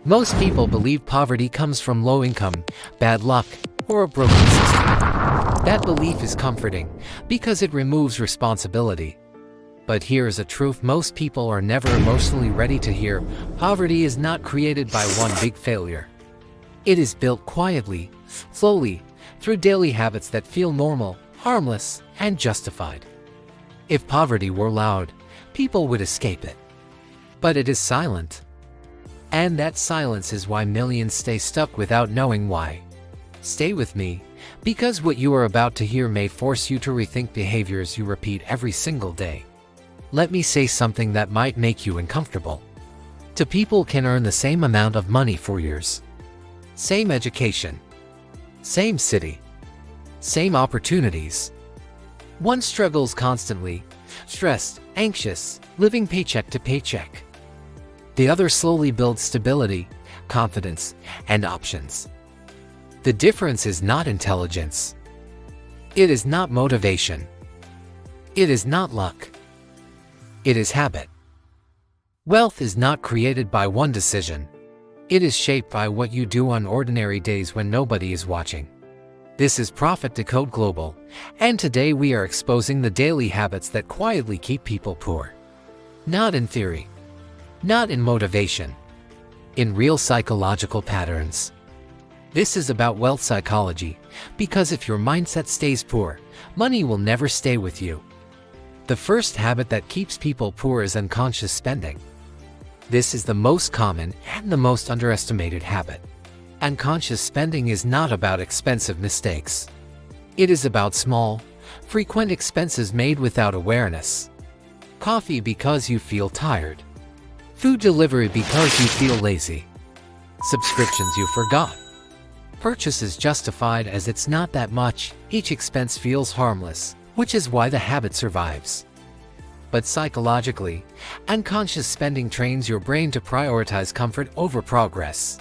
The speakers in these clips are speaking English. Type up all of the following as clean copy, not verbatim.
Most people believe poverty comes from low income, bad luck, or a broken system. That belief is comforting because it removes responsibility. But here's a truth most people are never emotionally ready to hear. Poverty is not created by one big failure. It is built quietly, slowly, through daily habits that feel normal, harmless, and justified. If poverty were loud, people would escape it. But it is silent. And that silence is why millions stay stuck without knowing why. Stay with me, because what you are about to hear may force you to rethink behaviors you repeat every single day. Let me say something that might make you uncomfortable. Two people can earn the same amount of money for years. Same education. Same city. Same opportunities. One struggles constantly, stressed, anxious, living paycheck to paycheck. The other slowly builds stability, confidence, and options. The difference is not intelligence. It is not motivation. It is not luck. It is habit. Wealth is not created by one decision. It is shaped by what you do on ordinary days when nobody is watching. This is Profit Decode Global, and today we are exposing the daily habits that quietly keep people poor. Not in theory. Not in motivation. In real psychological patterns. This is about wealth psychology, because if your mindset stays poor, money will never stay with you. The first habit that keeps people poor is unconscious spending. This is the most common and the most underestimated habit. Unconscious spending is not about expensive mistakes. It is about small, frequent expenses made without awareness. Coffee because you feel tired. Food delivery because you feel lazy. Subscriptions you forgot. Purchases justified as it's not that much. Each expense feels harmless, which is why the habit survives. But psychologically, unconscious spending trains your brain to prioritize comfort over progress.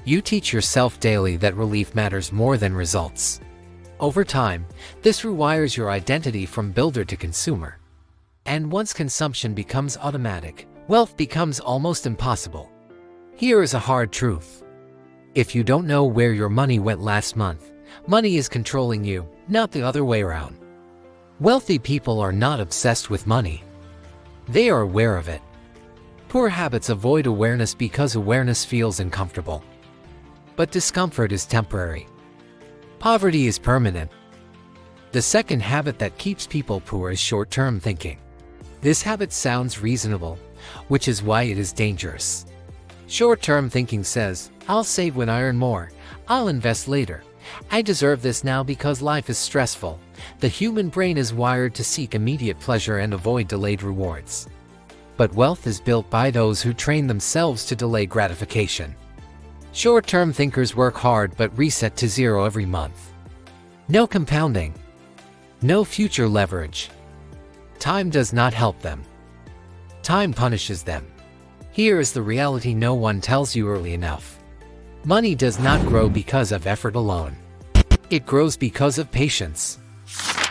You teach yourself daily that relief matters more than results. Over time, this rewires your identity from builder to consumer. And once consumption becomes automatic, wealth becomes almost impossible. Here is a hard truth. If you don't know where your money went last month, money is controlling you, not the other way around. Wealthy people are not obsessed with money. They are aware of it. Poor habits avoid awareness because awareness feels uncomfortable. But discomfort is temporary. Poverty is permanent. The second habit that keeps people poor is short-term thinking. This habit sounds reasonable, which is why it is dangerous. Short-term thinking says, I'll save when I earn more, I'll invest later. I deserve this now because life is stressful. The human brain is wired to seek immediate pleasure and avoid delayed rewards. But wealth is built by those who train themselves to delay gratification. Short-term thinkers work hard but reset to zero every month. No compounding. No future leverage. Time does not help them. Time punishes them. Here is the reality no one tells you early enough. Money does not grow because of effort alone. It grows because of patience.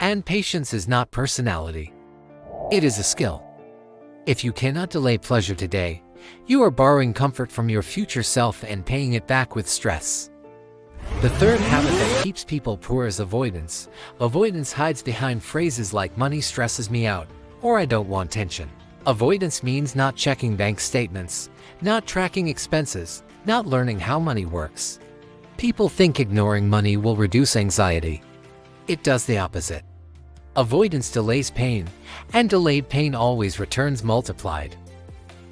And patience is not personality. It is a skill. If you cannot delay pleasure today, you are borrowing comfort from your future self and paying it back with stress. The third habit that keeps people poor is avoidance. Avoidance hides behind phrases like money stresses me out, or I don't want tension. Avoidance means not checking bank statements, not tracking expenses, not learning how money works. People think ignoring money will reduce anxiety. It does the opposite. Avoidance delays pain, and delayed pain always returns multiplied.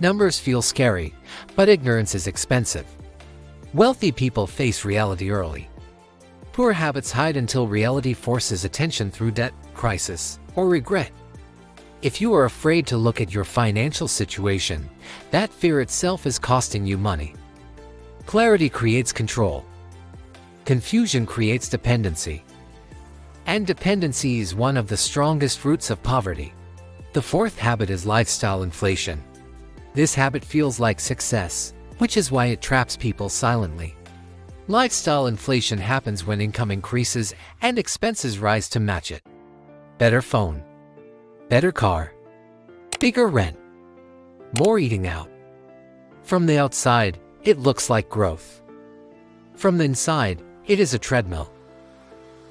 Numbers feel scary, but ignorance is expensive. Wealthy people face reality early. Poor habits hide until reality forces attention through debt, crisis, or regret. If you are afraid to look at your financial situation, that fear itself is costing you money. Clarity creates control. Confusion creates dependency. And dependency is one of the strongest roots of poverty. The fourth habit is lifestyle inflation. This habit feels like success, which is why it traps people silently. Lifestyle inflation happens when income increases and expenses rise to match it. Better phone. Better car. Bigger rent. More eating out. From the outside, it looks like growth. From the inside, it is a treadmill.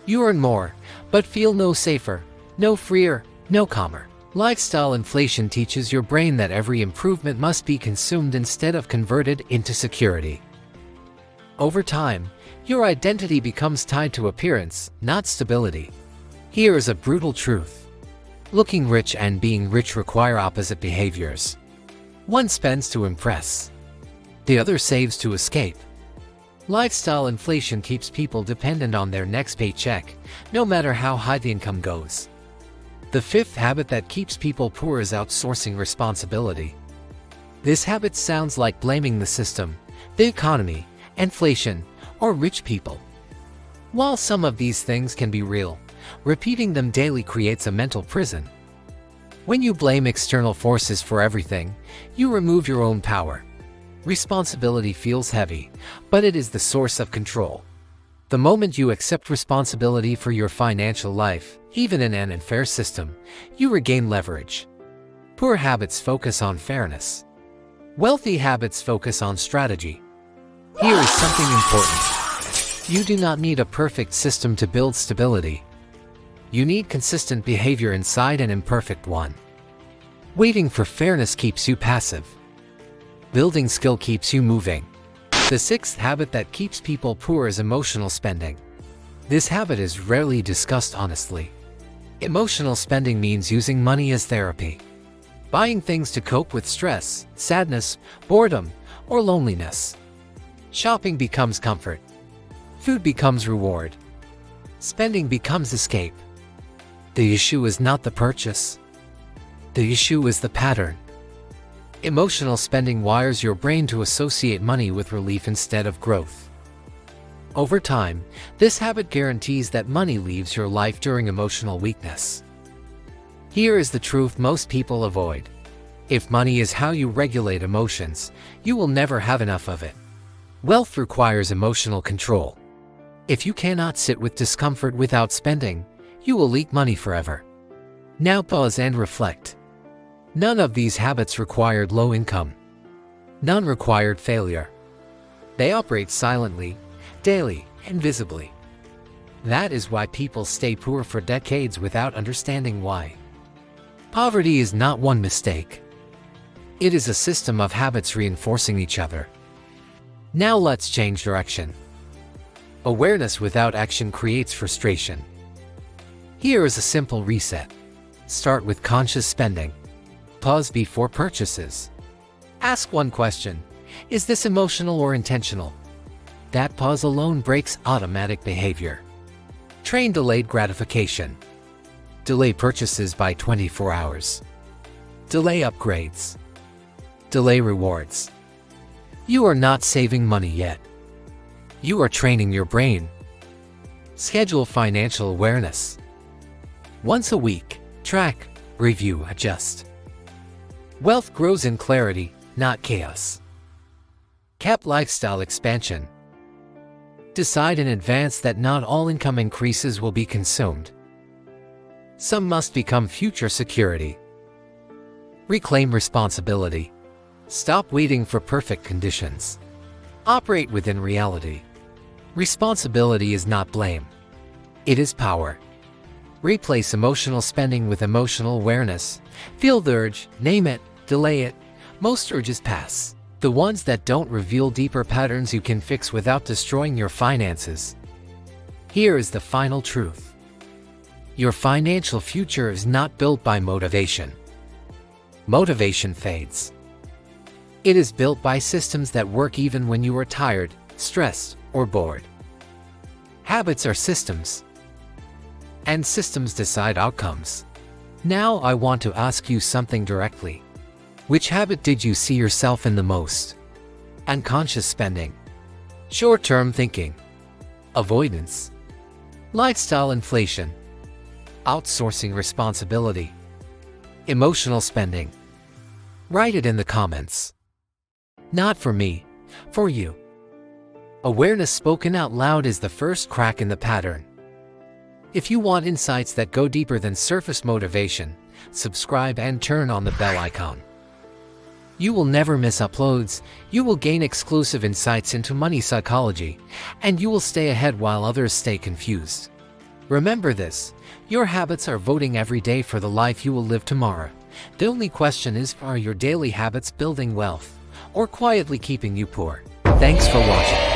You earn more, but feel no safer, no freer, no calmer. Lifestyle inflation teaches your brain that every improvement must be consumed instead of converted into security. Over time, your identity becomes tied to appearance, not stability. Here is a brutal truth. Looking rich and being rich require opposite behaviors. One spends to impress. The other saves to escape. Lifestyle inflation keeps people dependent on their next paycheck, no matter how high the income goes. The fifth habit that keeps people poor is outsourcing responsibility. This habit sounds like blaming the system, the economy, inflation, or rich people. While some of these things can be real, repeating them daily creates a mental prison. When you blame external forces for everything, you remove your own power. Responsibility feels heavy, but it is the source of control. The moment you accept responsibility for your financial life, even in an unfair system, you regain leverage. Poor habits focus on fairness. Wealthy habits focus on strategy. Here is something important. You do not need a perfect system to build stability. You need consistent behavior inside an imperfect one. Waiting for fairness keeps you passive. Building skill keeps you moving. The sixth habit that keeps people poor is emotional spending. This habit is rarely discussed honestly. Emotional spending means using money as therapy. Buying things to cope with stress, sadness, boredom, or loneliness. Shopping becomes comfort. Food becomes reward. Spending becomes escape. The issue is not the purchase. The issue is the pattern. Emotional spending wires your brain to associate money with relief instead of growth. Over time, this habit guarantees that money leaves your life during emotional weakness. Here is the truth most people avoid. If money is how you regulate emotions, you will never have enough of it. Wealth requires emotional control. If you cannot sit with discomfort without spending, you will leak money forever. Now pause and reflect. None of these habits required low income. None required failure. They operate silently, daily, and visibly. That is why people stay poor for decades without understanding why. Poverty is not one mistake. It is a system of habits reinforcing each other. Now let's change direction. Awareness without action creates frustration. Here is a simple reset. Start with conscious spending. Pause before purchases. Ask one question: is this emotional or intentional? That pause alone breaks automatic behavior. Train delayed gratification. Delay purchases by 24 hours. Delay upgrades. Delay rewards. You are not saving money yet. You are training your brain. Schedule financial awareness. Once a week, track, review, adjust. Wealth grows in clarity, not chaos. Cap lifestyle expansion. Decide in advance that not all income increases will be consumed. Some must become future security. Reclaim responsibility. Stop waiting for perfect conditions. Operate within reality. Responsibility is not blame. It is power. Replace emotional spending with emotional awareness. Feel the urge, name it, delay it. Most urges pass. The ones that don't reveal deeper patterns you can fix without destroying your finances. Here is the final truth. Your financial future is not built by motivation. Motivation fades. It is built by systems that work even when you are tired, stressed, or bored. Habits are systems, and systems decide outcomes. Now I want to ask you something directly. Which habit did you see yourself in the most? Unconscious spending, short-term thinking, avoidance, lifestyle inflation, outsourcing responsibility, emotional spending. Write it in the comments. Not for me, for you. Awareness spoken out loud is the first crack in the pattern. If you want insights that go deeper than surface motivation, subscribe and turn on the bell icon. You will never miss uploads, you will gain exclusive insights into money psychology, and you will stay ahead while others stay confused. Remember this, your habits are voting every day for the life you will live tomorrow. The only question is, are your daily habits building wealth or quietly keeping you poor? Thanks for watching.